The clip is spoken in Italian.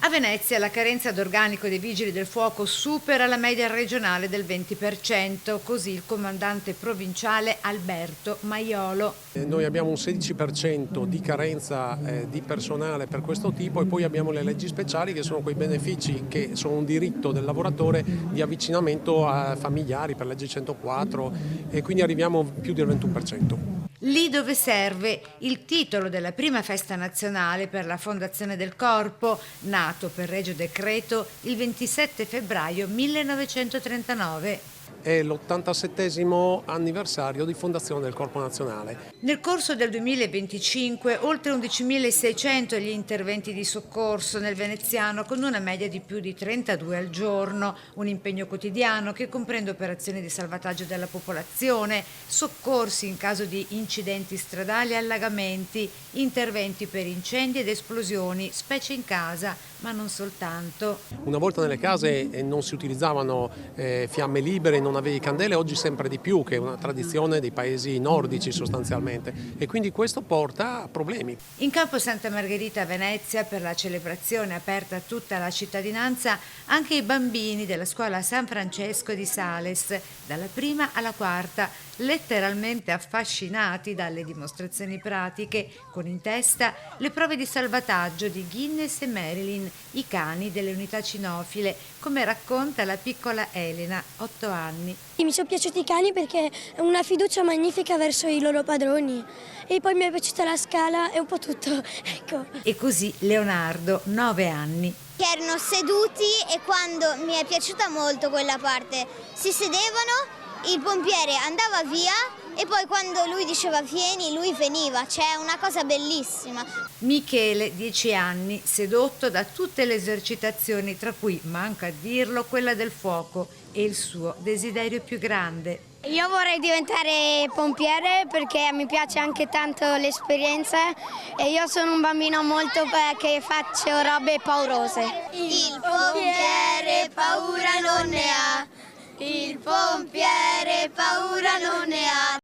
A Venezia la carenza d'organico dei vigili del fuoco supera la media regionale del 20%, così il comandante provinciale Alberto Maiolo. Noi abbiamo un 16% di carenza di personale per questo tipo e poi abbiamo le leggi speciali che sono quei benefici che sono un diritto del lavoratore di avvicinamento a familiari per legge 104 e quindi arriviamo a più del 21%. Lì dove serve il titolo della prima festa nazionale per la fondazione del Corpo, nato per regio decreto il 27 febbraio 1939. È l'87° anniversario di fondazione del Corpo Nazionale. Nel corso del 2025 oltre 11.600 gli interventi di soccorso nel veneziano, con una media di più di 32 al giorno, un impegno quotidiano che comprende operazioni di salvataggio della popolazione, soccorsi in caso di incidenti stradali e allagamenti, interventi per incendi ed esplosioni, specie in casa, ma non soltanto. Una volta nelle case non si utilizzavano fiamme libere, non avevi candele, oggi sempre di più, che è una tradizione dei paesi nordici sostanzialmente, e quindi questo porta a problemi. In campo Santa Margherita a Venezia, per la celebrazione aperta a tutta la cittadinanza, anche i bambini della scuola San Francesco di Sales, dalla prima alla quarta, letteralmente affascinati dalle dimostrazioni pratiche, con in testa le prove di salvataggio di Guinness e Marilyn, i cani delle unità cinofile, come racconta la piccola Elena, 8 anni. Mi sono piaciuti i cani perché è una fiducia magnifica verso i loro padroni e poi mi è piaciuta la scala e un po' tutto, ecco. E così Leonardo, 9 anni. Erano seduti e quando mi è piaciuta molto quella parte, si sedevano, il pompiere andava via e poi quando lui diceva vieni, lui veniva, c'è una cosa bellissima. Michele, 10 anni, sedotto da tutte le esercitazioni, tra cui, manca a dirlo, quella del fuoco, e il suo desiderio più grande. Io vorrei diventare pompiere perché mi piace anche tanto l'esperienza e io sono un bambino molto che faccio robe paurose. Il pompiere paura non ne ha, il pompiere paura non ne ha.